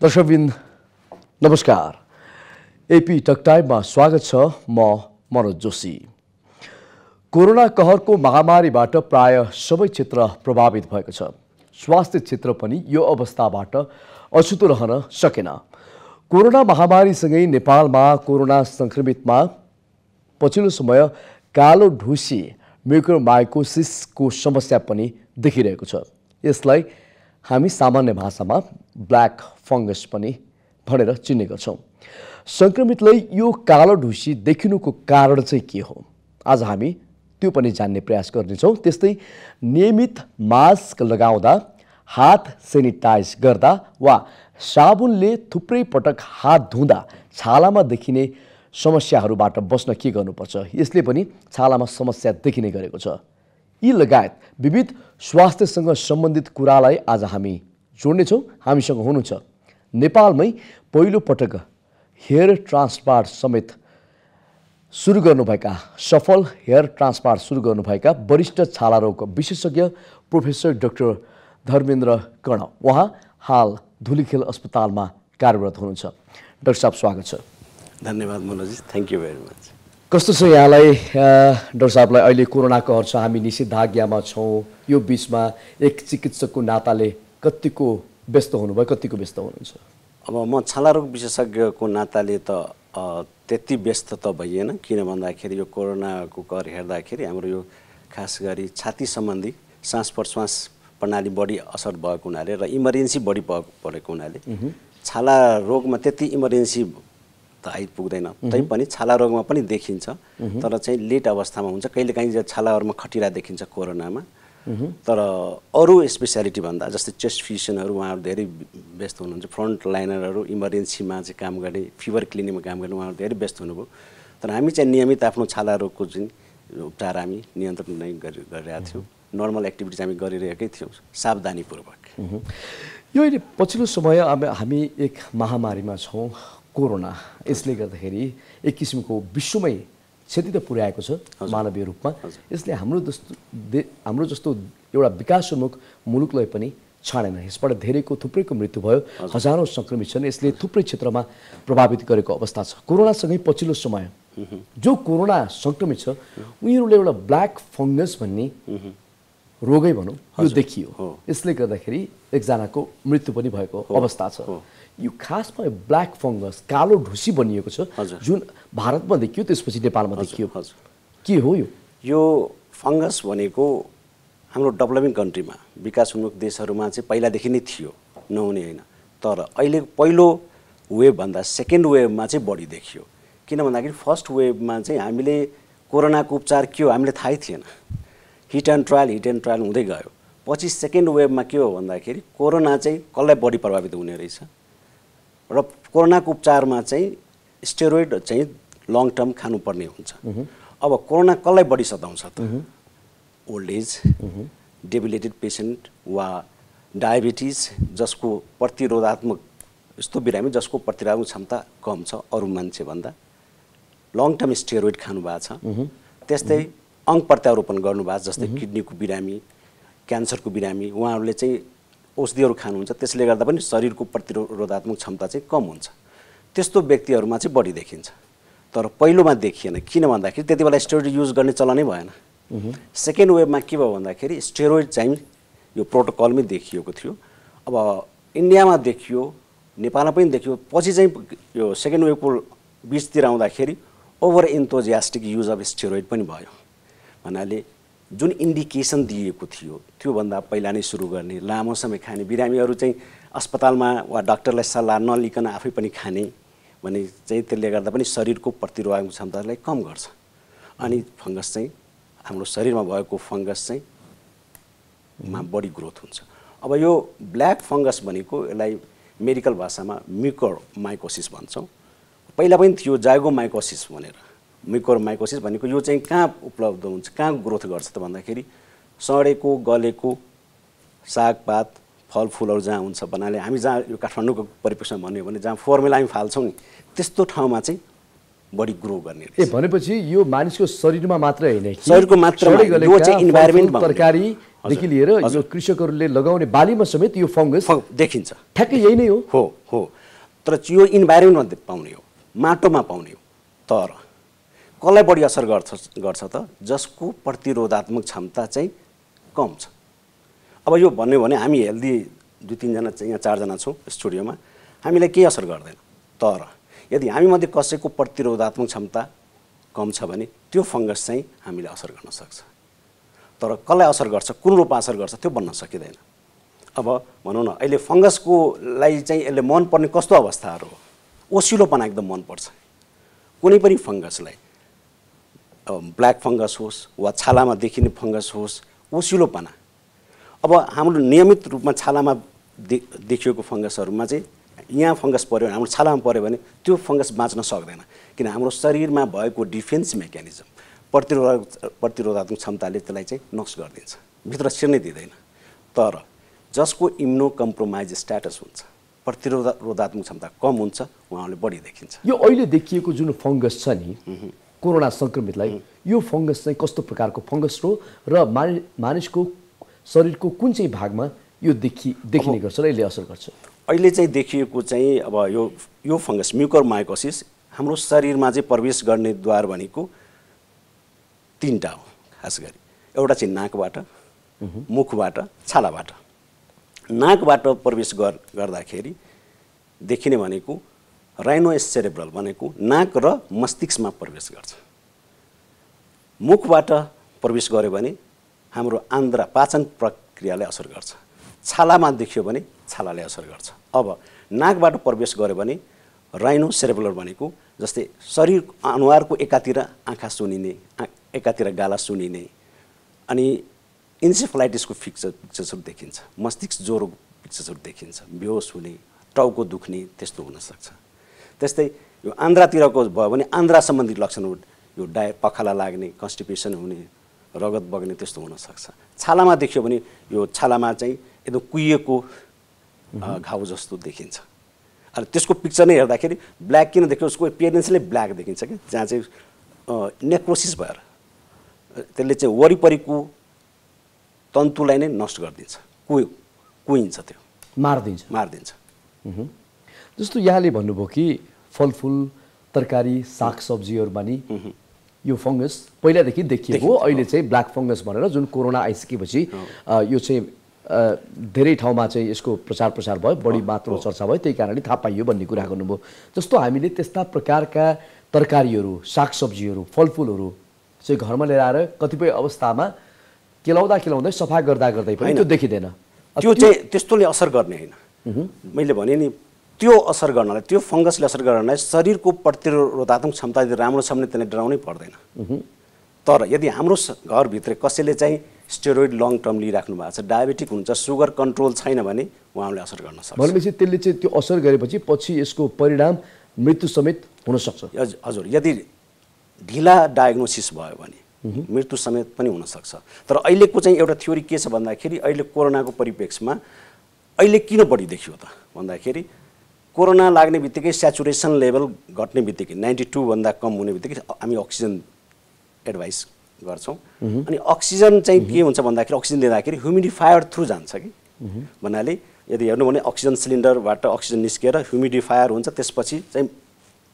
दर्शकबिन नमस्कार। AP talk टाइममा स्वागत छ। म मनोज जोशी। कोरोना कहरको महामारीबाट प्राय सबै क्षेत्र प्रभावित भएको छ। स्वास्थ्य क्षेत्र पनि यो अवस्थाबाट अछुतो रहन सकेन। कोरोना महामारीसँगै नेपालमा कोरोना संक्रमितमा पछिल्लो समय कालो ढुसी म्युकोरमाइकोसिसको समस्या पनि देखिरहेको छ। यसलाई हामी सामान्य भाषामा ब्ल्याक फंगस पनि भनेर चिन्ने गर्छौं। संक्रमितलाई यो कालो ढुसी देखिनुको कारण चाहिँ के हो, आज हामी त्यो पनि जान्ने प्रयास गर्नेछौं। त्यस्तै नियमित मास्क लगाउँदा, हात सेनिटाइज गर्दा वा साबुनले थुप्रै पटक हात धुँदा छालामा देखिने समस्याहरूबाट बस्न के गर्नुपर्छ, यसले पनि छालामा समस्या देखिने गरेको छ। यी लगायत विविध स्वास्थ्यसँग सम्बन्धित कुरालाई आज हामी जोड्नेछौँ। हामीसँग हुनुहुन्छ नेपालमै पहिलो पटक हेयर ट्रान्सप्लान्ट समेत सुरु गर्नुभएका, सफल हेयर ट्रान्सप्लान्ट सुरु गर्नुभएका वरिष्ठ छालारोग विशेषज्ञ प्रोफेसर डाक्टर धर्मेन्द्र कर्ण। उहाँ हाल धुलीखेल अस्पतालमा कार्यरत हुनुहुन्छ। डाक्टर साहब स्वागत छ। धन्यवाद Manoj, thank you very much. कस्तो छ यहाँलाई? डाक्टर साहबलाई अहिले कोरोना कहर छ, हामी निषेधाज्ञामा छौँ। यो बिचमा एक चिकित्सकको नाताले कतिको व्यस्त हुनुभयो, कतिको व्यस्त हुनुहुन्छ? अब म छालारोग विशेषज्ञको नाताले त त्यति व्यस्त त भइएन। किन भन्दाखेरि यो कोरोनाको कहर हेर्दाखेरि हाम्रो यो खास गरी छाती सम्बन्धी सास प्रश्वास प्रणाली बढी असर भएको हुनाले र इमर्जेन्सी बढी परेको हुनाले छाला रोगमा त्यति इमर्जेन्सी त आइपुग्दैन। तैपनि छाला रोगमा पनि देखिन्छ, तर चाहिँ लेट अवस्थामा हुन्छ। कहिलेकाहीँ छालाहरूमा खटिरा देखिन्छ कोरोनामा। तर अरू स्पेसियालिटी भन्दा जस्तै चेस्ट फिजिसियनहरू उहाँहरू धेरै व्यस्त हुनुहुन्छ। फ्रन्ट लाइनरहरू इमर्जेन्सीमा चाहिँ काम गर्ने, फिभर क्लिनिकमा काम गर्ने उहाँहरू धेरै व्यस्त हुनुभयो। तर हामी चाहिँ नियमित आफ्नो छाला रोगको चाहिँ उपचार हामी नियन्त्रण नै गरिरहेका थियौँ। नर्मल एक्टिभिटिज हामी गरिरहेकै थियौँ सावधानीपूर्वक। यो अहिले पछिल्लो समय अब हामी एक महामारीमा छौँ, कोरोना। यसले गर्दाखेरि एक किसिमको विश्वमै क्षति त पुर्याएको छ मानवीय रूपमा। यसले हाम्रो जस्तो एउटा विकासोन्मुख मुलुकलाई पनि छाडेन। यसबाट धेरैको थुप्रैको मृत्यु भयो, हजारौं संक्रमित छन्। यसले थुप्रै क्षेत्रमा प्रभावित गरेको अवस्था छ। कोरोनासँगै पछिल्लो समय जो कोरोना संक्रमित छ उनीहरूले एउटा ब्ल्याक फंगस भन्ने रोगै भनौँ यो देखियो। यसले गर्दाखेरि एकजनाको मृत्यु पनि भएको अवस्था छ। यो खासमा ब्ल्याक फंगस, कालो ढुसी बनिएको छ, जुन भारतमा देखियो त्यसपछि नेपालमा देखियो। के हो यो? यो फंगस भनेको हाम्रो डेभलपिङ कन्ट्रीमा, विकासोन्मुख देशहरूमा चाहिँ पहिलादेखि नै थियो, नहुने होइन। तर अहिले पहिलो वेभभन्दा सेकेन्ड वेभमा चाहिँ बढी देखियो। किन भन्दाखेरि फर्स्ट वेभमा चाहिँ हामीले कोरोनाको उपचार के हो हामीले थाहै थिएन। हिट एन्ड ट्रायल हुँदै गयो। पछि सेकेन्ड वेभमा के हो भन्दाखेरि कोरोना चाहिँ कसलाई बढी प्रभावित हुने रहेछ र कोरोनाको उपचारमा चाहिँ स्टेरोइड चाहिँ लङ टर्म खानुपर्ने हुन्छ। अब कोरोना कसलाई बढी सताउँछ त? ओल्ड एज, डेबिलिटेड पेसेन्ट वा डायबिटिज जसको प्रतिरोधात्मक, यस्तो बिरामी जसको प्रतिरोधक क्षमता कम छ अरू मान्छेभन्दा, लङ टर्म स्टेरोइड खानुभएको छ, त्यस्तै अङ्ग प्रत्यारोपण गर्नुभएको छ, जस्तै किडनीको बिरामी, क्यान्सरको बिरामी, उहाँहरूले चाहिँ औषधिहरू खानुहुन्छ। त्यसले गर्दा पनि शरीरको प्रतिरोधात्मक क्षमता चाहिँ कम हुन्छ। त्यस्तो व्यक्तिहरूमा चाहिँ बढी देखिन्छ। तर पहिलोमा देखिएन। किन भन्दाखेरि त्यति बेला स्टेरोइड युज गर्ने चलनै भएन। सेकेन्ड वेभमा के भयो भन्दाखेरि स्टेरोइड चाहिँ यो प्रोटोकलमै देखिएको थियो। अब इन्डियामा देखियो, नेपालमा पनि देखियो। पछि चाहिँ यो सेकेन्ड वेभको बिचतिर आउँदाखेरि ओभर इन्थोजियास्टिक युज अफ स्टेरोइड पनि भयो। भन्नाले जुन इन्डिकेसन दिएको थियो त्योभन्दा पहिला नै सुरु गर्ने, लामो समय खाने, बिरामीहरू चाहिँ अस्पतालमा वा डाक्टरलाई सल्लाह नलिकन आफै पनि खाने भने चाहिँ त्यसले गर्दा पनि शरीरको प्रतिरोधक क्षमतालाई कम गर्छ। अनि फंगस चाहिँ हाम्रो शरीरमा भएको फंगस चाहिँ बढी ग्रोथ हुन्छ। अब यो ब्ल्याक फंगस भनेको यसलाई मेडिकल भाषामा म्युकोरमाइकोसिस भन्छौँ। पहिला पनि थियो जाइगोमाइकोसिस भनेर। म्युकोरमाइकोसिस भनेको यो चाहिँ कहाँ उपलब्ध हुन्छ, कहाँ ग्रोथ गर्छ त भन्दाखेरि सडेको गलेको सागपात फलफुलहरू जहाँ हुन्छ भन्नाले हामी जहाँ यो काठमाडौँको परिप्रेक्ष्यमा भन्यो भने जहाँ फर्मुला हामी फाल्छौँ नि त्यस्तो ठाउँमा चाहिँ बढी ग्रो गर्ने। भनेपछि यो मानिसको शरीरमा मात्र हैन, शरीरको मात्र यो चाहिँ इन्भाइरोमेन्ट तरकारी देखि लिएर यो कृषकहरूले लगाउने बालीमा समेत यो फंगस देखिन्छ। ठ्याक्कै यही नै हो। हो तर यो इन्भाइरोमेन्टमा पाउने हो, माटोमा पाउने हो। तर कसलाई बढी असर गर्छ त जसको प्रतिरोधात्मक क्षमता चाहिँ कम छ। अब यो भन्यो भने हामी हेल्दी 2-3 जना चाहिँ यहाँ 4 जना छौँ स्टुडियोमा, हामीलाई केही असर गर्दैन। तर यदि हामीमध्ये कसैको प्रतिरोधात्मक क्षमता कम छ भने त्यो फंगस चाहिँ हामीले असर गर्न सक्छ। तर कसलाई असर गर्छ, कुन रूपमा असर गर्छ त्यो भन्न सकिँदैन। अब भनौँ न अहिले फंगसको लागि चाहिँ यसले मनपर्ने कस्तो अवस्थाहरू हो? ओसिलोपना एकदम मनपर्छ कुनै पनि फंगसलाई। ब्ल्याक फंगस होस् वा छालामा देखिने फंगस होस्, ओसिलोपना। अब हाम्रो नियमित रूपमा छालामा देखिएको फंगसहरूमा चाहिँ यहाँ फंगस पर्यो भने, हाम्रो छालामा पर्यो भने त्यो फंगस बाँच्न सक्दैन, किन हाम्रो शरीरमा भएको डिफेन्स मेकानिजम प्रतिरोधात्मक क्षमताले त्यसलाई चाहिँ नष्ट गरिदिन्छ, भित्र छिर्नै दिँदैन। तर जसको इम्युनो कम्प्रोमाइज स्ट्याटस हुन्छ, प्रतिरोधात्मक क्षमता कम हुन्छ, उहाँले बढी देखिन्छ। यो अहिले देखिएको जुन फंगस छ नि कोरोना संक्रमितलाई, यो फंगस चाहिँ कस्तो प्रकारको फंगस हो र मानिसको शरीरको कुन चाहिँ भागमा यो देखिने गर्छ र यसले असर गर्छ? अहिले चाहिँ देखिएको चाहिँ अब यो फंगस म्युकोरमाइकोसिस हाम्रो शरीरमा चाहिँ प्रवेश गर्ने द्वार भनेको 3टा हो खास गरी। एउटा चाहिँ नाकबाट, मुखबाट, छालाबाट। नाकबाट प्रवेश गर्दाखेरि देखिने भनेको राइनोस सेरेब्रल भनेको नाक र मस्तिष्कमा प्रवेश गर्छ। मुखबाट प्रवेश गर्यो भने हाम्रो आन्द्रा पाचन प्रक्रियालाई असर गर्छ। छालामा देखियो भने छालाले असर गर्छ। अब नाकबाट प्रवेश गर्यो भने राइनो सेरेब्रल भनेको जस्तै शरीर अनुहारको एकातिर आँखा सुनिने, एकातिर गाला सुनिने, अनि इन्सेफलाइटिसको पिक्चर्सहरू देखिन्छ, मस्तिष्क ज्वरोको पिक्चर्सहरू देखिन्छ, बेहोस हुने, टाउको दुख्ने त्यस्तो हुनसक्छ। त्यस्तै यो आन्द्रातिरको भयो भने आन्द्रा सम्बन्धी लक्षणहरू, यो पखाला लाग्ने, कन्स्टिपेसन हुने, रगत बग्ने त्यस्तो हुनसक्छ। छालामा देखियो भने यो छालामा चाहिँ एकदम कुहिएको घाउ जस्तो देखिन्छ। अनि त्यसको पिक्चर नै हेर्दाखेरि ब्ल्याक किन देखियो, उसको एपियरेन्सले ब्ल्याक देखिन्छ कि जहाँ चाहिँ नेक्रोसिस भएर त्यसले चाहिँ वरिपरिको तन्तुलाई नै नष्ट गरिदिन्छ, कुहिन्छ, त्यो मारिदिन्छ। जस्तो यहाँले भन्नुभयो कि फलफुल तरकारी सागसब्जीहरूमा नि यो फंगस पहिलादेखि देखिएको हो, अहिले चाहिँ ब्ल्याक फंगस भनेर जुन कोरोना आइसकेपछि यो चाहिँ धेरै ठाउँमा चाहिँ यसको प्रचार भयो, बढी मात्रामा चर्चा भयो, त्यही कारणले थाहा पाइयो भन्ने कुरा गर्नुभयो। जस्तो हामीले त्यस्ता प्रकारका तरकारीहरू, सागसब्जीहरू, फलफुलहरू चाहिँ घरमा लिएर आएर कतिपय अवस्थामा केलाउँदै सफा गर्दै पनि त्यो देखिँदैन। त्यो चाहिँ त्यस्तोले असर गर्ने होइन। मैले भने नि त्यो असर गर्नलाई, त्यो फंगसले असर गर्नलाई शरीरको प्रतिरोधात्मक क्षमता यदि राम्रो छ भने त्यसले डराउनै पर्दैन। तर यदि हाम्रो घरभित्र कसैले चाहिँ स्टेरोइड लङ टर्म लिइराख्नु भएको छ, डायबेटिक हुन्छ, सुगर कन्ट्रोल छैन भने उहाँले असर गर्न सक्छ। भनेपछि त्यसले चाहिँ त्यो असर गरेपछि पछि यसको परिणाम मृत्यु समेत हुन सक्छ। हजुर, यदि ढिला डायग्नोसिस भयो भने मृत्यु समेत पनि हुन सक्छ। तर अहिलेको चाहिँ एउटा थ्योरी के छ भन्दाखेरि अहिले कोरोनाको परिप्रेक्ष्यमा अहिले किन बढी देखियो त भन्दाखेरि कोरोना लाग्ने बित्तिकै स्याचुरेसन लेभल घट्ने बित्तिकै 92 भन्दा कम हुने बित्तिकै हामी अक्सिजन एडभाइस गर्छौँ। अनि अक्सिजन चाहिँ के हुन्छ भन्दाखेरि अक्सिजन दिँदाखेरि ह्युमिडिफायर थ्रु जान्छ कि भन्नाले यदि हेर्नु भने अक्सिजन सिलिन्डरबाट अक्सिजन निस्केर ह्युमिडिफायर हुन्छ, त्यसपछि चाहिँ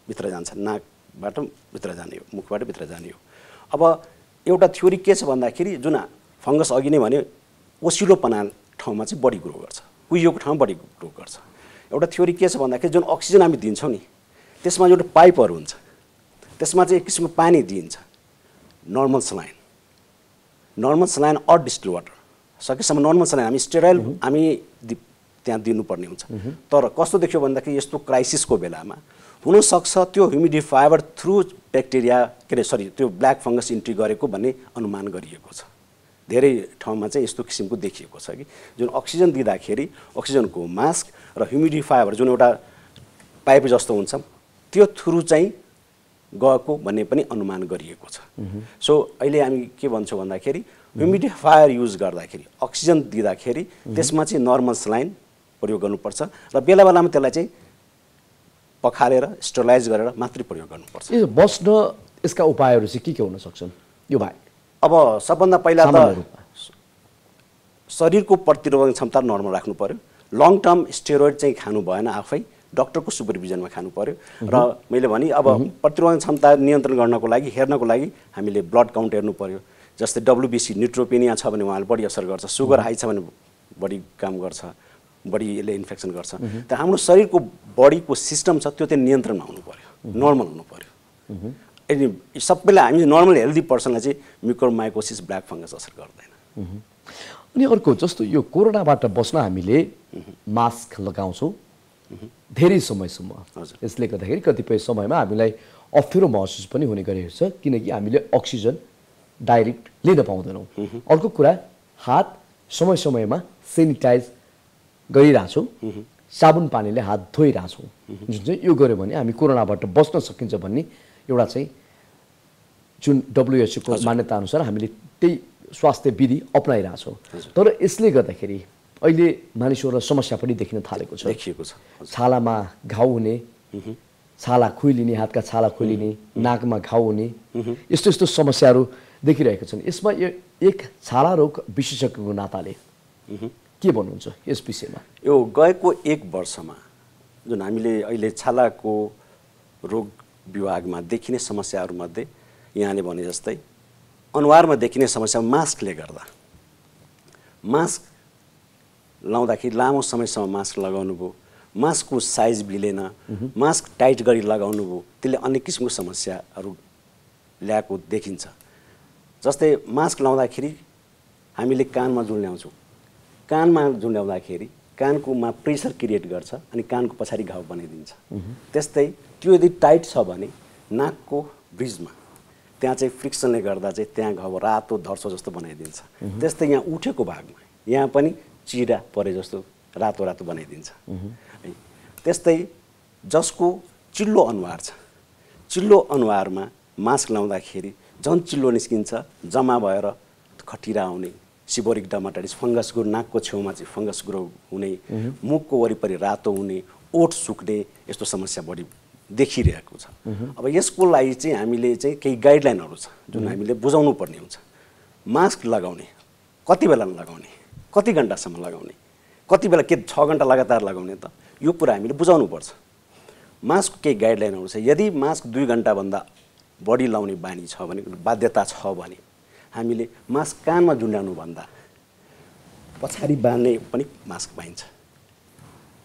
भित्र जान्छ, नाकबाट भित्र जाने हो, मुखबाट भित्र जाने हो। अब एउटा थ्योरी के छ भन्दाखेरि जुन फंगस अघि नै भने ओसिलोपना ठाउँमा चाहिँ बढी ग्रो गर्छ, कुहिएको ठाउँमा बढी ग्रो गर्छ। एउटा थ्योरी के छ भन्दाखेरि जुन अक्सिजन हामी दिन्छौँ नि त्यसमा एउटा पाइपहरू हुन्छ, त्यसमा चाहिँ एक किसिमको पानी दिइन्छ, normal saline or distil water. सकेसम्म नर्मल सलाइन हामी स्टेराइल हामी त्यहाँ दिनुपर्ने हुन्छ। तर कस्तो देखियो भन्दाखेरि यस्तो क्राइसिसको बेलामा हुनसक्छ त्यो ह्युमिडिफायर थ्रु ब्याक्टेरिया त्यो ब्ल्याक फंगस इन्ट्री गरेको भन्ने अनुमान गरिएको छ। धेरै ठाउँमा चाहिँ यस्तो किसिमको देखिएको छ कि जुन अक्सिजन दिँदाखेरि अक्सिजनको मास्क र ह्युमिडिफायर जुन एउटा पाइप जस्तो हुन्छ त्यो थ्रु चाहिँ गएको भन्ने पनि अनुमान गरिएको छ। सो अहिले हामी के भन्छौँ भन्दाखेरि ह्युमिडिफायर युज गर्दाखेरि अक्सिजन दिँदाखेरि त्यसमा चाहिँ नर्मल सलाइन प्रयोग गर्नुपर्छ र बेला बेलामा त्यसलाई चाहिँ पखालेर स्टरलाइज गरेर मात्रै प्रयोग गर्नुपर्छ। बस्न यसका उपायहरू चाहिँ के हुन सक्छन् यो भाइ? अब सबभन्दा पहिला त शरीरको प्रतिरोधक क्षमता नर्मल राख्नु पर्यो। लङ टर्म स्टेरोइड चाहिँ खानु भएन, आफै डक्टरको सुपरभिजनमा खानु पर्यो। र मैले भने अब प्रतिरोधक क्षमता नियन्त्रण गर्नको लागि हेर्नको लागि हामीले ब्लड काउन्ट हेर्नु पर्यो। जस्तै WBC न्युट्रोपेनिया छ भने उहाँले बढी असर गर्छ, सुगर हाई छ भने बढी काम गर्छ, बढी यसले इन्फेक्सन गर्छ। तर हाम्रो शरीरको बडीको सिस्टम छ त्यो चाहिँ नियन्त्रणमा हुनु पर्यो, नर्मल हुनु पर्यो। अनि सबैलाई हामी नर्मल हेल्दी पर्सनलाई चाहिँ म्युकोरमाइकोसिस ब्ल्याक फङ्गस असर गर्दैन। अनि अर्को जस्तो यो कोरोनाबाट बस्न हामीले मास्क लगाउँछौँ धेरै समयसम्म। यसले गर्दाखेरि कतिपय समयमा हामीलाई अप्ठ्यारो महसुस पनि हुने गरेको छ, किनकि हामीले अक्सिजन डाइरेक्ट लिन पाउँदैनौँ। अर्को कुरा, हात समय समयमा सेनिटाइज गरिरहेछौँ, साबुन पानीले हात धोइरहेछौँ, जुन चाहिँ यो गऱ्यो भने हामी कोरोनाबाट बस्न सकिन्छ भन्ने एउटा चाहिँ जुन WHO को मान्यता अनुसार हामीले त्यही स्वास्थ्य विधि अपनाइरहेछौँ। तर यसले गर्दाखेरि अहिले मानिसहरूलाई समस्या पनि देखिन थालेको छ। देखिएको छ छालामा घाउ हुने, छाला खुइलिने, हातका छाला खुइलिने, नाकमा घाउ हुने, यस्तो यस्तो समस्याहरू देखिरहेका छन्। यसमा एक छाला रोग विशेषज्ञको नाताले के भन्नुहुन्छ यस विषयमा? यो गएको 1 वर्षमा जुन हामीले अहिले छालाको रोग विभागमा देखिने समस्याहरूमध्ये यहाँले भने जस्तै अनुहारमा देखिने समस्या मास्कले गर्दा, मास्क लाउँदाखेरि लामो समयसम्म मास्क लगाउनु भयो, मास्कको साइज मिलेन, मास्क टाइट गरी लगाउनु भयो, त्यसले अनेक किसिमको समस्याहरू ल्याएको देखिन्छ। जस्तै मास्क लाउँदाखेरि हामीले कानमा जुन ल्याउँछौँ, कानमा जुन ल्याउँदाखेरि कानकोमा प्रेसर क्रिएट गर्छ अनि कानको पछाडि घाउ बनाइदिन्छ। त्यस्तै त्यो यदि टाइट छ भने नाकको ब्रिजमा त्यहाँ चाहिँ फ्रिक्सनले गर्दा चाहिँ त्यहाँ घाउ रातो धर्सो जस्तो बनाइदिन्छ। त्यस्तै यहाँ उठेको भागमा यहाँ पनि चिरा परे जस्तो रातो रातो बनाइदिन्छ। त्यस्तै जसको चिल्लो अनुहार छ, चिल्लो अनुहारमा मास्क लाउँदाखेरि झन् चिल्लो निस्किन्छ, जम्मा भएर खटिरा आउने, सिबोरिक डर्माटाइटिस फङ्गस ग्रो, नाकको छेउमा चाहिँ फङ्गस ग्रो हुने, मुखको वरिपरि रातो हुने, ओठ सुक्ने, यस्तो समस्या बढी देखिरहेको छ। अब यसको लागि चाहिँ हामीले चाहिँ केही गाइडलाइनहरू छ जुन हामीले बुझाउनु पर्ने हुन्छ। मास्क लगाउने कति बेला लगाउने, कति घन्टासम्म लगाउने, कति बेला के 6 घन्टा लगातार लगाउने, त यो कुरा हामीले बुझाउनुपर्छ। मास्क केही गाइडलाइनहरू छ। यदि मास्क 2 घन्टाभन्दा बढी लाउने बानी छ भने, बाध्यता छ भने हामीले मास्क कानमा झुन्ड्याउनु भन्दा पछाडि बाँध्ने पनि मास्क पाइन्छ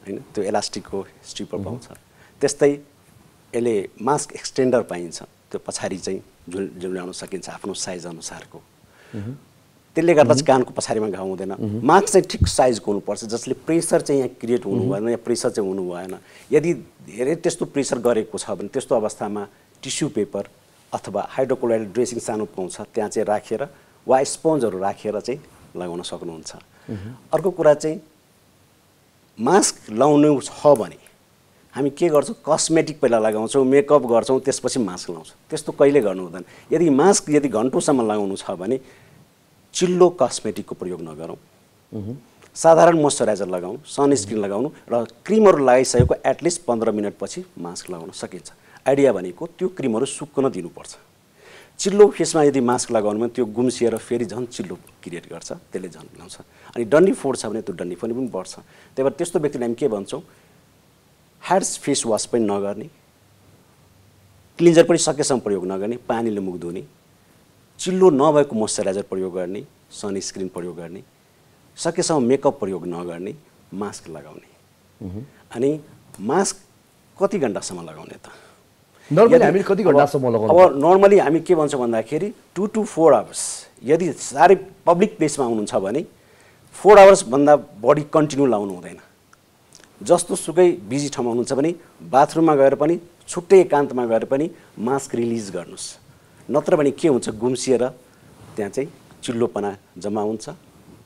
हैन, त्यो इलास्टिकको स्ट्रिपर पाउँछ। त्यस्तै यसले मास्क एक्सटेन्डर पाइन्छ, त्यो पछाडि चाहिँ झुन्ड्याउन सकिन्छ आफ्नो साइज अनुसारको। त्यसले गर्दा चाहिँ कानको पछाडिमा घाउ हुँदैन। मास्क चाहिँ ठिक साइजको हुनुपर्छ जसले प्रेसर चाहिँ यहाँ क्रिएट हुनु भएन या प्रेसर चाहिँ हुनु भएन। यदि धेरै त्यस्तो प्रेसर गरेको छ भने त्यस्तो अवस्थामा टिस्यु पेपर अथवा हाइड्रोक्लोराइड ड्रेसिङ सानो पाउँछ, त्यहाँ चाहिँ राखेर वा स्पन्जहरू राखेर चाहिँ लगाउन सक्नुहुन्छ। अर्को कुरा चाहिँ मास्क लाउनु छ भने हामी के गर्छौँ, कस्मेटिक पहिला लगाउँछौँ, मेकअप गर्छौँ, त्यसपछि मास्क लाउँछौँ। त्यस्तो कहिले गर्नु हुँदैन। यदि मास्क यदि घन्टौँसम्म लगाउनु छ भने चिल्लो कस्मेटिकको प्रयोग नगरौँ, साधारण मोइस्चराइजर लगाउनु, सनस्क्रिन लगाउनु र क्रिमहरू लगाइसकेको एटलिस्ट 15 मिनटपछि मास्क लगाउन सकिन्छ। आइडिया भनेको त्यो क्रिमहरू सुक्न दिनुपर्छ। चिल्लो फेसमा यदि मास्क लगाउनु भने त्यो गुम्सिएर फेरि झन् चिल्लो क्रिएट गर्छ, त्यसले झन् लाउँछ। अनि डन्डी फोड छ भने त्यो डन्डी फोड पनि बढ्छ। त्यही भएर त्यस्तो व्यक्तिलाई हामी के भन्छौँ, ह्यान्ड्स फेस वास पनि नगर्ने, क्लिन्जर पनि सकेसम्म प्रयोग नगर्ने, पानीले मुख धुने, चिल्लो नभएको मोइस्चराइजर प्रयोग गर्ने, सनस्क्रिन प्रयोग गर्ने, सकेसम्म मेकअप प्रयोग नगर्ने, मास्क लगाउने। अनि मास्क कति घन्टासम्म लगाउने त? नर्मली हामी कति घन्टासम्म लगाउने? अब नर्मली हामी के भन्छौँ भन्दाखेरि 2 to 4 आवर्स। यदि साह्रै पब्लिक प्लेसमा हुनुहुन्छ भने 4 आवर्सभन्दा बढी कन्टिन्यू लाउनु हुँदैन। जस्तो सुकै बिजी ठाउँमा हुनुहुन्छ भने बाथरुममा गएर पनि छुट्टै एकान्तमा गएर पनि मास्क रिलिज गर्नुहोस्। नत्र भने के हुन्छ, गुम्सिएर त्यहाँ चाहिँ चिल्लोपना जम्मा हुन्छ,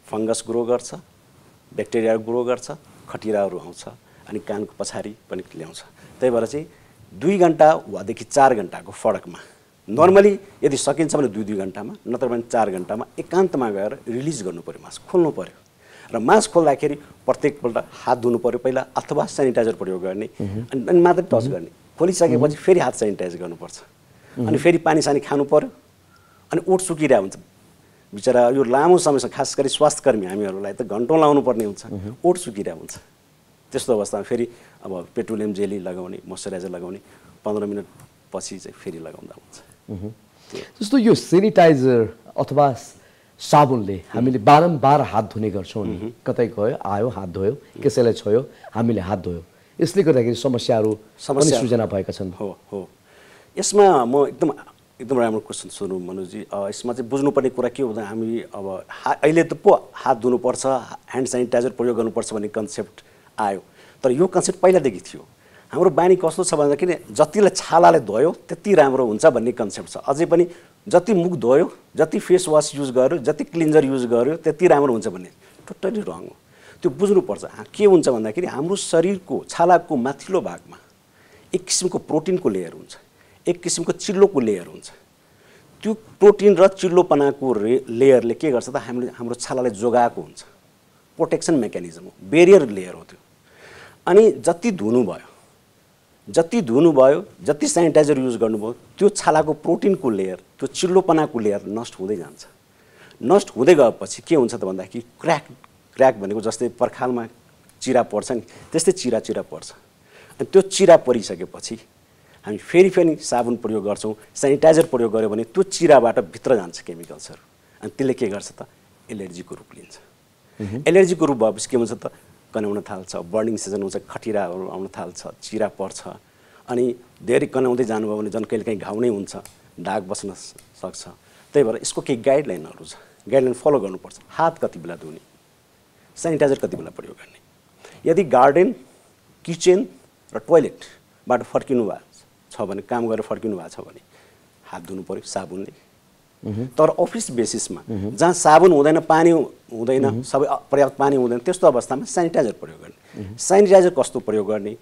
फङ्गस ग्रो गर्छ, ब्याक्टेरिया ग्रो गर्छ, खटिराहरू आउँछ अनि कानको पछाडि पनि ल्याउँछ। त्यही भएर चाहिँ 2 घन्टा वादेखि 4 घन्टाको फरकमा नर्मली यदि सकिन्छ भने 2 घन्टामा, नत्र भने 4 घन्टामा एकान्तमा गएर रिलिज गर्नु पर्यो, मास्क खोल्नु पर्यो। र मास्क खोल्दाखेरि प्रत्येकपल्ट हात धुनु पर्यो पहिला अथवा सेनिटाइजर प्रयोग गर्ने अनि मात्रै टच गर्ने। खोलिसकेपछि फेरि हात सेनिटाइज गर्नुपर्छ अनि फेरि पानी सानी खानु पर्यो। अनि ओठ सुकिरहेको हुन्छ, बिचरा यो लामो समयसम्म खास गरी स्वास्थ्यकर्मी हामीहरूलाई त घन्टौँ लाउनु पर्ने हुन्छ, ओठ सुकिरहेको हुन्छ। त्यस्तो अवस्थामा फेरि अब पेट्रोलियम जेली लगाउने, मोइस्चराइजर लगाउने, 15 मिनट पछि चाहिँ फेरि लगाउँदा हुन्छ। जस्तो यो सेनिटाइजर अथवा साबुनले हामीले बारम्बार हात धुने गर्छौँ नि, कतै गयो आयो हात धोयो, कसैलाई छोयो हामीले हात धोयो, यसले गर्दाखेरि समस्याहरू पनि सृजना भएका छन्। हो हो, यसमा म एकदम राम्रो क्वेसन सोध्नु मनोजी। यसमा चाहिँ बुझ्नुपर्ने कुरा के हुँदा हामी अब अहिले त पो हात धुनुपर्छ, ह्यान्ड सेनिटाइजर प्रयोग गर्नुपर्छ भन्ने कन्सेप्ट आयो, तर यो कन्सेप्ट पहिलादेखि थियो। हाम्रो बानी कस्तो छ भन्दाखेरि जतिलाई छालाले धोयो त्यति राम्रो हुन्छ भन्ने कन्सेप्ट छ। अझै पनि जति मुख धोयो, जति फेस वास युज गर्यो, जति क्लिन्जर युज गर्यो त्यति राम्रो हुन्छ भन्ने टोटली रङ हो। त्यो बुझ्नुपर्छ। के हुन्छ भन्दाखेरि हाम्रो शरीरको छालाको माथिल्लो भागमा एक किसिमको प्रोटिनको लेयर हुन्छ, एक किसिमको चिल्लोको लेयर हुन्छ। त्यो प्रोटिन र चिल्लोपनाको लेयरले के गर्छ त हाम्रो छालालाई जोगाएको हुन्छ, प्रोटेक्सन मेकानिजम हो, बेरियर लेयर हो त्यो। अनि जति धुनुभयो, जति सेनिटाइजर युज गर्नुभयो, त्यो छालाको प्रोटिनको लेयर, त्यो चिल्लोपनाको लेयर नष्ट हुँदै जान्छ। नष्ट हुँदै गएपछि के हुन्छ त भन्दाखेरि क्र्याक भनेको जस्तै पर्खालमा चिरा पर्छ नि, त्यस्तै चिरा पर्छ। अनि त्यो चिरा परिसकेपछि हामी फेरि साबुन प्रयोग गर्छौँ, सेनिटाइजर प्रयोग गऱ्यो भने त्यो चिराबाट भित्र जान्छ केमिकल्सहरू, अनि त्यसले के गर्छ त एलर्जीको रूप लिन्छ। एलर्जीको रूप भएपछि के हुन्छ त कनाउन थाल्छ, बर्निङ सिजन हुन्छ, खटिराहरू आउन थाल्छ, चिरा पर्छ। अनि धेरै कनाउँदै जानुभयो भने झन् कहिलेकाहीँ घाउ नै हुन्छ, दाग बस्न सक्छ। त्यही भएर यसको केही गाइडलाइनहरू छ, गाइडलाइन फलो गर्नुपर्छ। हात कति बेला धुने, सेनिटाइजर कति बेला प्रयोग गर्ने। यदि गार्डन, किचन र टोयलेटबाट फर्किनु भएको छ भने, काम गरेर फर्किनु भएको छ भने हात धुनु पर्यो साबुनले। तर अफिस बेसिसमा जहाँ साबुन हुँदैन, पानी हुँदैन, सबै पर्याप्त पानी हुँदैन, त्यस्तो अवस्थामा सेनिटाइजर प्रयोग गर्ने। सेनिटाइजर कस्तो प्रयोग गर्ने,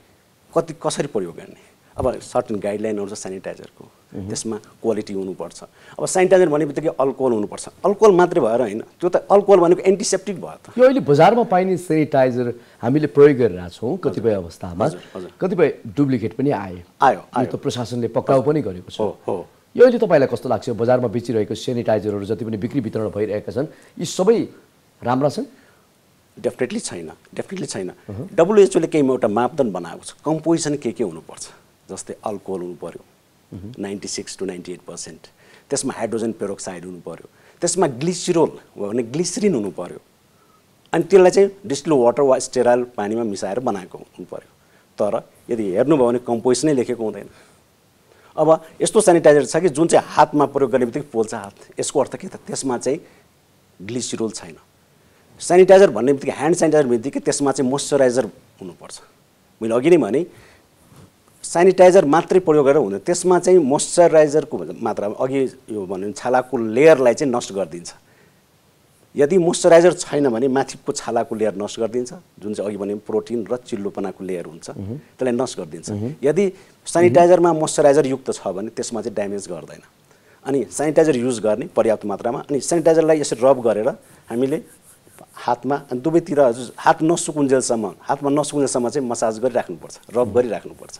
कसरी प्रयोग गर्ने, अब सर्टेन गाइडलाइनहरू छ सेनिटाइजरको। त्यसमा क्वालिटी हुनुपर्छ। अब सेनिटाइजर भन्ने बित्तिकै अल्कोहल हुनुपर्छ। अल्कोहल मात्रै भएर होइन, त्यो त अल्कोहल भनेको एन्टिसेप्टिक भयो त। यो अहिले बजारमा पाइने सेनिटाइजर हामीले प्रयोग गरिरहेका छौँ कतिपय अवस्थामा, कतिपय डुप्लिकेट पनि आयो त प्रशासनले पक्राउ पनि गरेको छ। यो अहिले तपाईँलाई कस्तो लाग्छ, बजारमा बेचिरहेको सेनिटाइजरहरू जति पनि बिक्री वितरण भइरहेका छन्, यी सबै राम्रा छन्? डेफिनेटली छैन। WHO ले केही एउटा मापदण्ड बनाएको छ, कम्पोजिसन के हुनुपर्छ। जस्तै अल्कोहल हुनु पर्यो 96 to 98%, त्यसमा हाइड्रोजन पेरोक्साइड हुनु पर्यो, त्यसमा ग्लिसरोल भने ग्लिसरिन हुनु पर्यो, अनि त्यसलाई चाहिँ डिस्टिल्ड वाटर वा स्टेराइल पानीमा मिसाएर बनाएको हुनु पर्यो। तर यदि हेर्नुभयो भने कम्पोजिसनै लेखेको हुँदैन। अब यस्तो सेनिटाइजर छ कि जुन चाहिँ हातमा प्रयोग गर्ने बित्तिकै पोल्छ हात, यसको अर्थ के त त्यसमा चाहिँ ग्लिसरोल छैन। सेनिटाइजर भन्ने बित्तिकै ह्यान्ड सेनिटाइजर बित्तिकै त्यसमा चाहिँ मोइस्चराइजर हुनुपर्छ। मैले अघि नै भने सेनिटाइजर मात्रै प्रयोग गरेर हुँदैन, त्यसमा चाहिँ मोइस्चराइजरको मात्रा अघि यो भन्ने छालाको लेयरलाई चाहिँ नष्ट गरिदिन्छ। यदि मोइस्चराइजर छैन भने माथिको छालाको लेयर नष्ट गरिदिन्छ, जुन चाहिँ अघि भने प्रोटिन र चिल्लोपनाको लेयर हुन्छ, त्यसलाई नष्ट गरिदिन्छ। यदि सेनिटाइजरमा मोइस्चराइजर युक्त छ भने त्यसमा चाहिँ ड्यामेज गर्दैन। अनि सेनिटाइजर युज गर्ने पर्याप्त मात्रामा, अनि सेनिटाइजरलाई यसरी रब गरेर हामीले हातमा अनि दुवैतिर हातमा नसुकुन्जेलसम्म चाहिँ मसाज गरिराख्नुपर्छ, रब गरिराख्नुपर्छ।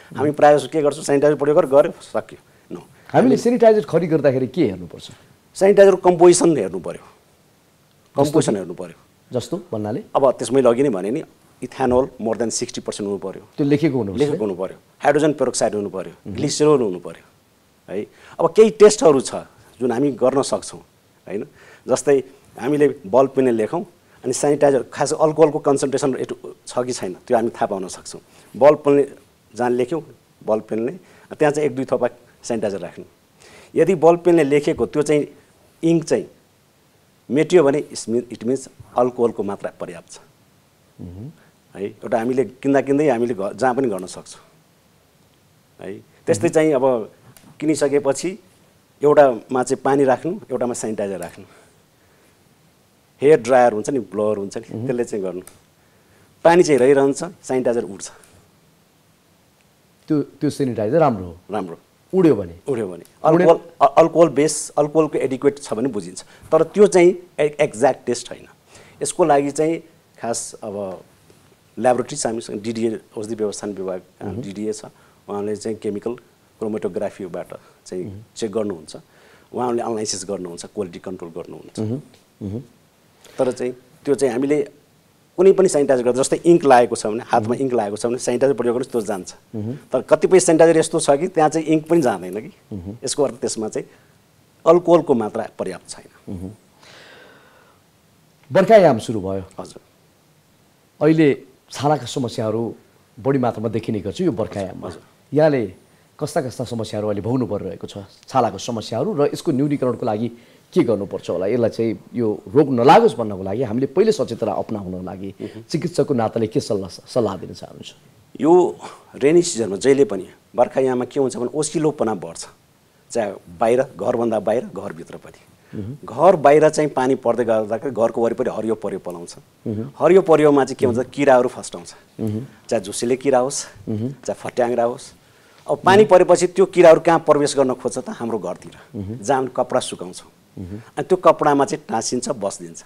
हामी प्रायः जस्तो के गर्छौँ, सेनिटाइजर प्रयोग गऱ्यो सक्यो। नो, हामीले सेनिटाइजर खरिद गर्दाखेरि के हेर्नुपर्छ? सेनिटाइजरको कम्पोजिसन हेर्नु पर्यो, जस्तो भन्नाले अब त्यस मैले अघि नै भने नि इथेनोल मोर देन 60% हुनु पर्यो, त्यो लेखेको हुनु पर्यो। हाइड्रोजन पेरोक्साइड हुनु पर्यो, ग्लिसरोल हुनु पर्यो है। अब केही टेस्टहरू छ जुन हामी गर्न सक्छौँ हैन, जस्तै हामीले बल पेनले लेखौँ अनि सेनिटाइजर खास अल्कोहलको कन्सन्ट्रेसन छ कि छैन त्यो हामी थाहा पाउन सक्छौँ। बल पेनले जहाँ लेख्यौँ बल पेनले त्यहाँ चाहिँ 1-2 थोपा सेनिटाइजर राख्नु। यदि बल पेनले लेखेको त्यो चाहिँ इङ्क चाहिँ मेटियो भने इट मिन्स अल्कोहलको मात्रा पर्याप्त छ है। एउटा हामीले किन्दै हामीले जहाँ पनि गर्न सक्छौँ है। त्यस्तै चाहिँ अब किनिसकेपछि एउटामा चाहिँ पानी राख्नु, एउटामा सेनिटाइजर राख्नु। हेयर ड्रायर हुन्छ नि, ब्लोअर हुन्छ नि, त्यसले चाहिँ गर्नु। पानी चाहिँ रहिरहन्छ, सेनिटाइजर उड्छ। त्यो सेनिटाइजर राम्रो उड्यो भने अल्कोहल बेस अल्कोहलको एडिक्वेट छ भने बुझिन्छ। तर त्यो चाहिँ एक्ज्याक्ट टेस्ट होइन। यसको लागि चाहिँ खास अब ल्याबोरेटरी छ हामीसँग, डिडिए औषधि व्यवस्थापन विभाग डिडिए छ, उहाँले चाहिँ केमिकल क्रोमेटोग्राफीबाट चाहिँ चेक गर्नुहुन्छ। उहाँले एनालाइसिस गर्नुहुन्छ, क्वालिटी कन्ट्रोल गर्नुहुन्छ। तर चाहिँ त्यो चाहिँ हामीले कुनै पनि सेनिटाइजर गर्दा जस्तै इङ्क लागेको छ भने, हातमा इङ्क लागेको छ भने सेनिटाइजर प्रयोग गर्नुहोस्, त्यो जान्छ। तर कतिपय सेनिटाइजर यस्तो छ कि त्यहाँ चाहिँ इङ्क पनि जाँदैन कि। यसको अर्थ त्यसमा चाहिँ अल्कोहलको मात्रा पर्याप्त छैन। बर्खायाम सुरु भयो। हजुर, अहिले छालाका समस्याहरू बढी मात्रामा देखिने गर्छ यो बर्खायाममा। यहाँले कस्ता कस्ता समस्याहरू अहिले भोग्नु परिरहेको छ छालाको समस्याहरू, र यसको न्यूनीकरणको लागि के गर्नुपर्छ होला? यसलाई चाहिँ यो रोग नलागोस् भन्नको लागि हामीले पहिले सचेतना अपनाउनको लागि चिकित्सकको नाताले के सल्लाह दिन चाहनुहुन्छ? यो रेनी सिजनमा जहिले पनि बर्खायाममा के हुन्छ भने ओसिलोपना बढ्छ, चाहे बाहिर, घरभन्दा बाहिर, घरभित्र पनि। घर बाहिर चाहिँ पानी पर्दै गर्दाखेरि घरको वरिपरि हरियो परियो पलाउँछ। हरियो परियोमा चाहिँ के हुन्छ, किराहरू फस्टाउँछ, चाहे झुसिले किरा होस्, चाहे फट्याङ्ग्रा होस्। अब पानी परेपछि त्यो किराहरू कहाँ प्रवेश गर्न खोज्छ त? हाम्रो घरतिर, जहाँ कपडा सुकाउँछौँ, अनि त्यो कपडामा चाहिँ टाँसिन्छ, बस्दिन्छ।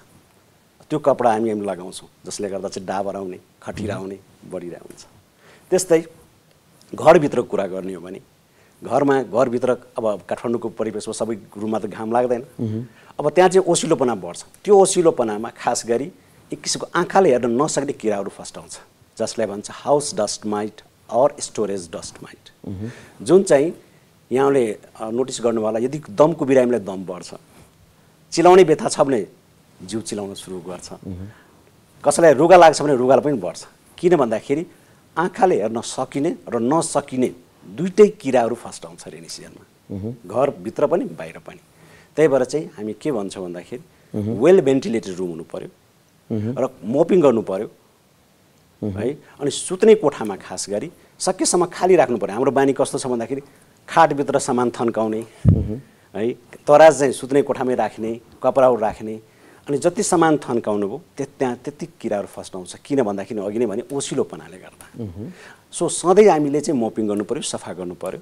त्यो कपडा हामी लगाउँछौँ, जसले गर्दा चाहिँ डाबर आउने, खटिरा आउने बढिरहेको हुन्छ। त्यस्तै घरभित्रको कुरा गर्ने हो भने घरभित्र अब काठमाडौँको परिवेशमा सबै रुममा त घाम लाग्दैन। अब त्यहाँ चाहिँ ओसिलोपना बढ्छ। त्यो ओसिलोपनामा खास गरी एक किसिमको आँखाले हेर्न नसक्ने किराहरू फस्टाउँछ, जसलाई भन्छ house dust mite or storage dust mite, जुन चाहिँ यहाँले नोटिस गर्नुभयो होला। यदि दमको बिरामीलाई दम बढ्छ, चिलाउने व्यथा छ भने जिउ चिलाउन सुरु गर्छ, कसैलाई रुगा लाग्छ भने रुगा पनि बढ्छ। किन भन्दाखेरि आँखाले हेर्न सकिने र नसकिने दुईटै किराहरू फस्टाउँछ रेनी सिजनमा, घरभित्र पनि बाहिर पनि। त्यही भएर चाहिँ हामी के भन्छौँ भन्दाखेरि वेल भेन्टिलेटेड रुम हुनु पर्यो र मोपिङ गर्नु पर्यो है। अनि सुत्ने कोठामा खास गरी सकेसम्म खाली राख्नु पर्यो। हाम्रो बानी कस्तो छ भन्दाखेरि खाटभित्र सामान थन्काउने है, तराज चाहिँ सुत्ने कोठामै राख्ने, कपडाहरू राख्ने, अनि जति सामान थन्काउनु भयो त्यहाँ त्यति किराहरू फस्टाउँछ। किन भन्दाखेरि अघि नै भने ओसिलोपनाले गर्दा। सो सधैँ हामीले चाहिँ मोपिङ गर्नु पर्यो, सफा गर्नु पर्यो।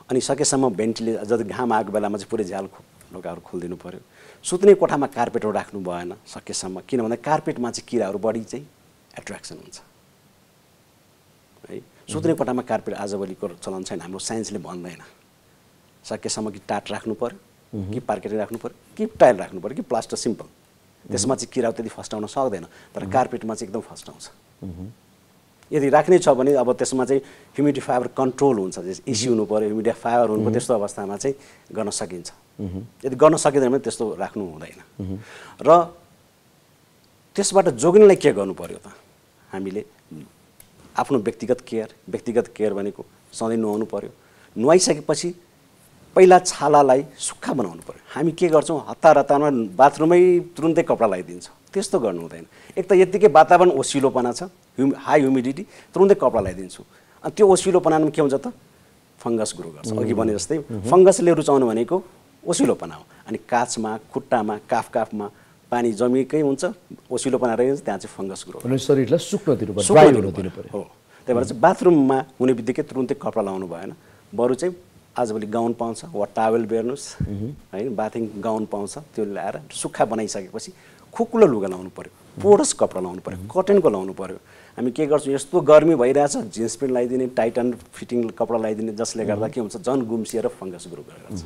अनि सकेसम्म भेन्टिलेटर, जति घाम आएको बेलामा चाहिँ पुरै झ्याल ढोकाहरू खोलिदिनु पर्यो। सुत्ने कोठामा कार्पेटहरू राख्नु भएन सकेसम्म, किन भन्दा कार्पेटमा चाहिँ किराहरू बढी चाहिँ एट्र्याक्सन हुन्छ है। सुत्ने कोठामा कार्पेट आजभोलिको चलन छैन, हाम्रो साइन्सले भन्दैन। सकेसम्म कि टाट राख्नु पर्यो, कि पार्केट राख्नु पर्यो, कि टाइल राख्नु पर्यो, कि प्लास्टर सिम्पल। त्यसमा चाहिँ किराहरू त्यति फस्टाउन सक्दैन, तर कार्पेटमा चाहिँ एकदम फस्टाउँछ। यदि राख्ने छ भने अब त्यसमा चाहिँ ह्युमिडिफायर कन्ट्रोल हुन्छ, एसी हुनु पर्यो, ह्युमिडिफायर हुनु पर्यो। त्यस्तो अवस्थामा चाहिँ गर्न सकिन्छ। यदि गर्न सकिँदैन भने त्यस्तो राख्नु हुँदैन। र त्यसबाट जोग्नलाई के गर्नु पर्यो त? हामीले आफ्नो व्यक्तिगत केयर भनेको सधैँ नुहाउनु पर्यो। नुहाइसकेपछि पहिला छालालाई सुक्खा बनाउनु पर्यो। हामी के गर्छौँ, हतार हतारमा बाथरुममै तुरुन्तै कपडा लगाइदिन्छौँ। त्यस्तो गर्नु हुँदैन। एक त यत्तिकै वातावरण ओसिलोपना छ, हाई ह्युमिडिटी, तुरुन्तै कपडा लगाइदिन्छौँ। अनि त्यो ओसिलोपनामा के हुन्छ त? फङ्गस ग्रो गर्छ। अघि भने जस्तै फङ्गसले रुचाउनु भनेको ओसिलोपना हो। अनि काँचमा, खुट्टामा, काफमा पानी जमिएकै हुन्छ, ओसिलोपना रहेछ, त्यहाँ चाहिँ फङ्गस ग्रो हुन्छ। शरीरलाई सुक्न दिनु पर्यो, ड्राई हुन दिनु पर्यो। हो, त्यही भएर चाहिँ बाथरुममा हुने बित्तिकै तुरुन्तै कपडा लाउनु भएन। बरु चाहिँ आजभोलि गाउन पाउँछ, वा टावेल बेर्नुहोस् होइन, बाथिङ गाउन पाउँछ, त्यो ल्याएर सुक्खा बनाइसकेपछि खुकुलो लुगा लाउनु पर्यो, पोरस कपडा लाउनु पर्यो, कटनको लाउनु पर्यो। हामी के गर्छौँ, यस्तो गर्मी भइरहेछ, जिन्स प्यान्ट लगाइदिने, टाइटन फिटिङ कपडा लगाइदिने, जसले गर्दा के हुन्छ, झन् गुम्सिएर फङ्गस ग्रो गर्छ।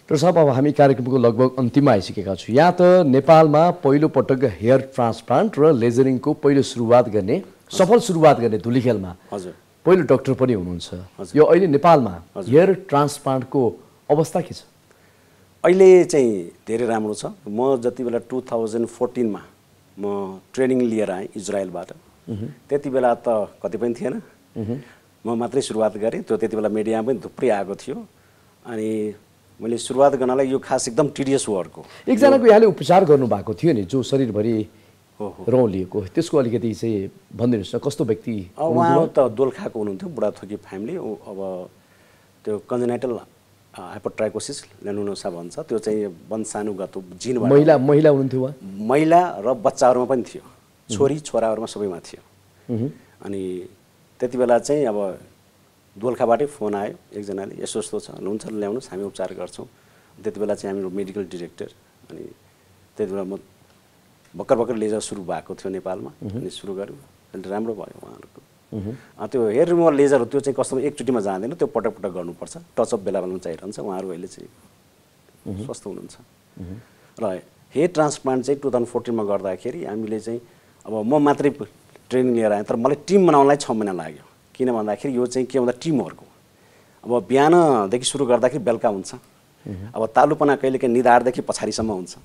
डाक्टर साहब, अब हामी कार्यक्रमको लगभग अन्तिममा आइसकेका छौँ। यहाँ त नेपालमा पहिलो पटक हेयर ट्रान्सप्लान्ट र लेजरिङको सफल सुरुवात गर्ने धुलिखेलमा हजुर पहिलो डाक्टर पनि हुनुहुन्छ। यो अहिले नेपालमा हेयर ट्रान्सप्लान्टको अवस्था के छ? अहिले चाहिँ धेरै राम्रो छ। म जति बेला 2014मा म ट्रेनिङ लिएर आएँ इजरायलबाट, त्यति बेला त कति पनि थिएन। म मात्रै सुरुवात गरेँ। त्यो त्यति बेला मिडियामा पनि थुप्रै आएको थियो। अनि मैले सुरुवात गर्नलाई यो खास एकदम टिडियस वर्क हो। एकजनाको यहाँले उपचार गर्नुभएको थियो नि, जो शरीरभरि रौँ लिएको, त्यसको अलिकति चाहिँ भनिदिनुहोस् न, कस्तो व्यक्ति? उहाँ त दोलखाको हुनुहुन्थ्यो, बुढाथोकी फ्यामिली। अब त्यो कन्जेनाइटल हाइपरट्राइकोसिस ल्यानुनोसा भन्छ, त्यो चाहिँ वंशानुगत जिनबाट। महिला हुनुहुन्थ्यो उहाँ? महिला र बच्चाहरूमा पनि थियो, छोरी छोराहरूमा सबैमा थियो। अनि त्यति बेला चाहिँ अब दोलखाबाटै फोन आयो एकजनाले, यस्तो यस्तो छ, हुन्छ ल्याउनुहोस्, हामी उपचार गर्छौँ। त्यति बेला चाहिँ हाम्रो मेडिकल डिरेक्टर, अनि त्यति बेला म भर्खर लेजर सुरु भएको थियो नेपालमा, अनि सुरु गऱ्यौँ। अनि राम्रो भयो उहाँहरूको। त्यो हेयर रिमुभल लेजर हो, त्यो चाहिँ कस्तो एकचोटिमा जाँदैन, त्यो पटक गर्नुपर्छ, टचअप बेला बेलामा चाहिरहन्छ। उहाँहरू अहिले चाहिँ स्वस्थ हुनुहुन्छ र हेयर ट्रान्सप्लान्ट चाहिँ 2014 मा गर्दाखेरि हामीले चाहिँ अब म मात्रै ट्रेनिङ लिएर आएँ तर मलाई टिम बनाउनलाई 6 महिना लाग्यो किन भन्दाखेरि यो चाहिँ के भन्दा टिमहरुको अब बिहानदेखि सुरु गर्दाखेरि बेलुका हुन्छ अब तालुपना कहिलेकाहीँ निधारदेखि पछाडीसम्म हुन्छ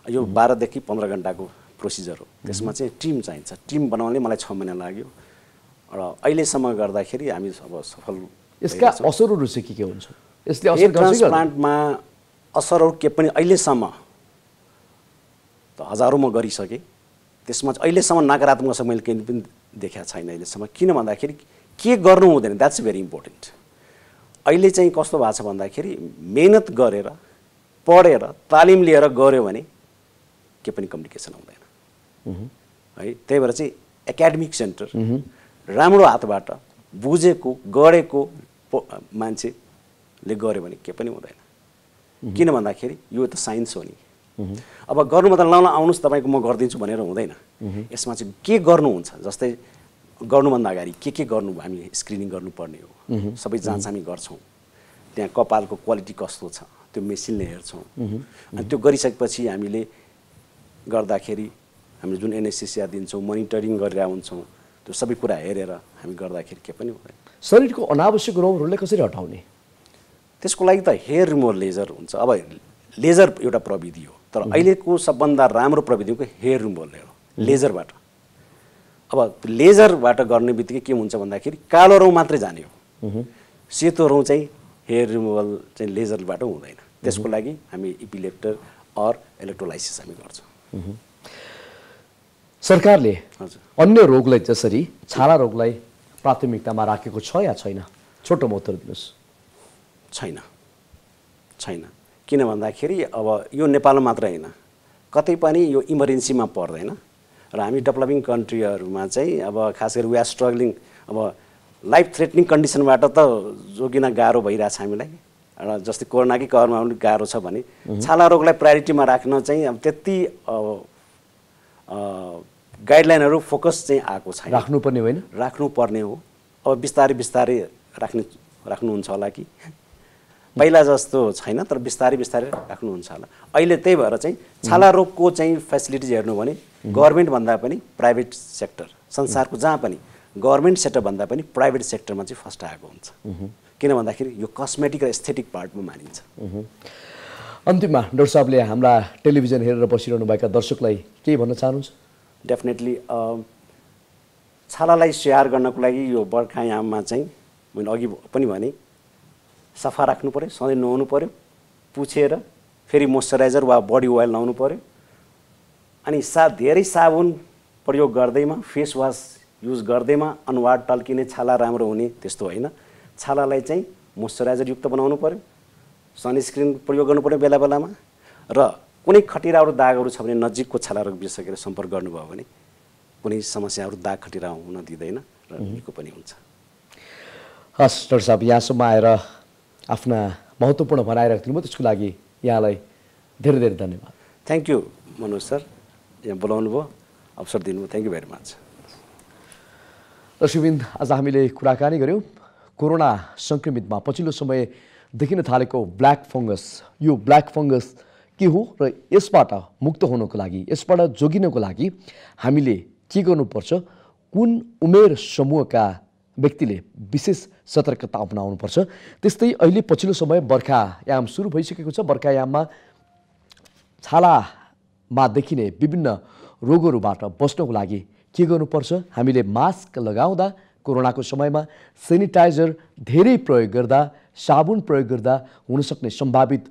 यो 12 देखि 15 घण्टाको प्रोसिजर हो त्यसमा चाहिँ टिम चाहिन्छ टिम बनाउनले मलाई 6 महिना लाग्यो र अहिलेसम्म गर्दाखेरि हामी अब सफल यसका असरहरू चाहिँ के हुन्छ यसले असर हेयर गर्छ कि ट्रान्सप्लान्टमा असरहरू के पनि अहिलेसम्म त हजारौँ म गरिसकेँ त्यसमा चाहिँ अहिलेसम्म नकारात्मक असर मैले केही पनि देखेको छैन अहिलेसम्म किन भन्दाखेरि के गर्नु हुँदैन द्याट्स भेरी इम्पोर्टेन्ट अहिले चाहिँ कस्तो भएको छ भन्दाखेरि मेहनत गरेर पढेर तालिम लिएर गऱ्यो भने के पनि कम्युनिकेसन हुँदैन है त्यही भएर चाहिँ एकाडेमिक सेन्टर राम्रो हातबाट बुझेको गरेको मान्छेले गर्यो भने के पनि हुँदैन किन भन्दाखेरि यो त साइन्स हो नि अब गर्नुमा त ल आउनुहोस् तपाईँको म गरिदिन्छु भनेर हुँदैन यसमा चाहिँ के गर्नुहुन्छ जस्तै गर्नुभन्दा अगाडि के गर्नु हामी स्क्रिनिङ गर्नुपर्ने हो सबै जाँच हामी गर्छौँ त्यहाँ कपालको क्वालिटी कस्तो छ त्यो मेसिनले हेर्छौँ अनि त्यो गरिसकेपछि हामीले गर्दाखेरि हामीले जुन एनेस्थेसिया दिन्छौँ मोनिटरिङ गरेर हुन्छौँ त्यो सबै कुरा हेरेर हामी गर्दाखेरि के पनि हुँदैन शरीरको अनावश्यक रोगहरूलाई कसरी हटाउने त्यसको लागि त हेयर रिमुभल लेजर हुन्छ अब लेजर एउटा प्रविधि हो तर अहिलेको सबभन्दा राम्रो प्रविधि हो हेयर रिमुभल हो लेजरबाट अब लेजरबाट गर्ने बित्तिकै के हुन्छ भन्दाखेरि कालो रौँ मात्रै जाने हो सेतो रौँ चाहिँ हेयर रिमुभल चाहिँ लेजरबाट हुँदैन त्यसको लागि हामी इपिलेक्टर अर इलेक्ट्रोलाइसिस हामी गर्छौँ सरकारले हजुर अन्य रोगलाई जसरी छाला रोगलाई प्राथमिकतामा राखेको छ या छैन छोटोमा उत्तर दिनुहोस् छैन छैन किन भन्दाखेरि अब यो नेपालमा मात्र हैन कतै पनि यो इमर्जेन्सीमा पर्दैन र हामी डेभलपिङ कन्ट्रीहरुमा चाहिँ अब खास गरी वी आर स्ट्रगलिङ अब लाइफ थ्रेटनिङ कन्डिसनबाट त जोगिन गाह्रो भइरहेछ हामीलाई र जस्तै कोरोनाकै कहरमा पनि गाह्रो छ भने छाला रोगलाई प्रायोरिटीमा राख्न चाहिँ अब त्यति गाइडलाइनहरु फोकस चाहिँ आएको छैन राख्नुपर्ने होइन राख्नुपर्ने हो अब बिस्तारै बिस्तारै राख्नुहुन्छ होला कि पहिला जस्तो छैन तर बिस्तारै बिस्तारै राख्नुहुन्छ होला अहिले त्यही भएर चाहिँ छाला रोगको चाहिँ फेसिलिटिज हेर्नु भने गभर्नमेन्ट भन्दा पनि प्राइभेट सेक्टर संसारको जहाँ पनि गभर्नमेन्ट सेक्टर भन्दा पनि प्राइभेट सेक्टरमा चाहिँ फर्स्ट आएको हुन्छ किन भन्दाखेरि यो कस्मेटिक र एस्थेटिक पार्टमा मानिन्छ अन्तिममा डाक्टर साहबले हाम्रा टेलिभिजन हेरेर बसिरहनु भएका दर्शकलाई के भन्न चाहनुहुन्छ डेफिनेटली छालालाई स्याहार गर्नको लागि यो बर्खायाममा चाहिँ मैले अघि पनि भने सफा राख्नु पर्यो सधैँ नुहाउनु पर्यो पुछेर फेरि मोइस्चराइजर वा बडी ओइल लाउनु पर्यो अनि धेरै साबुन प्रयोग गर्दैमा फेस वास युज गर्दैमा अनुहार टल्किने छाला राम्रो हुने त्यस्तो होइन छालालाई चाहिँ मोइस्चराइजर युक्त बनाउनु पर्यो सनस्क्रिन प्रयोग गर्नु पर्यो बेला बेलामा र कुनै खटिराहरू दागहरू छ भने नजिकको छाला रोग विशेषज्ञले सम्पर्क गर्नुभयो भने कुनै समस्याहरू दाग खटिरा हुन दिँदैन र निको पनि हुन्छ हस् डाक्टर साहब यहाँसम्म आएर आफ्ना महत्त्वपूर्ण भनाइ राख्दिनु भयो त्यसको लागि यहाँलाई धेरै धेरै धन्यवाद थ्याङ्क यू मनोज सर यहाँ बोलाउनु भयो अवसर दिनुभयो थ्याङ्क यू भेरी मच दर्शकवृन्द आज हामीले कुराकानी गऱ्यौँ कोरोना सङ्क्रमितमा पछिल्लो समय देखिन थालेको ब्ल्याक फङ्गस यो ब्ल्याक फङ्गस के हो र यसबाट मुक्त हुनको लागि यसबाट जोगिनको लागि हामीले के गर्नुपर्छ कुन उमेर समूहका व्यक्तिले विशेष सतर्कता अपनाउनुपर्छ त्यस्तै अहिले पछिल्लो समय बर्खायाम सुरु भइसकेको छ बर्खायाममा छालामा देखिने विभिन्न रोगहरूबाट बच्नको लागि के गर्नुपर्छ हामीले मास्क लगाउँदा कोरोनाको समयमा सेनिटाइजर धेरै प्रयोग गर्दा साबुन प्रयोग गर्दा हुनसक्ने सम्भावित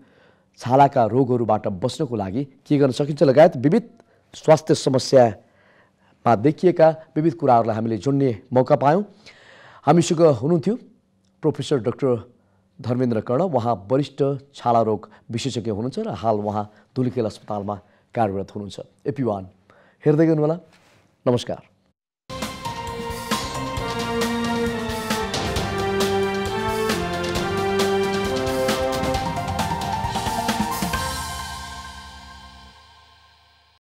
छालाका रोगहरूबाट बच्नको लागि के गर्न सकिन्छ लगायत विविध स्वास्थ्य समस्यामा देखिएका विविध कुराहरूलाई हामीले जोड्ने मौका पायौँ हामीसँग हुनुहुन्थ्यो प्रोफेसर डाक्टर धर्मेन्द्र कर्ण उहाँ वरिष्ठ छाला रोग विशेषज्ञ हुनुहुन्छ र हाल उहाँ धुलिखेल अस्पतालमा कार्यरत हुनुहुन्छ एपी1 हेर्दै गर्नुहोला नमस्कार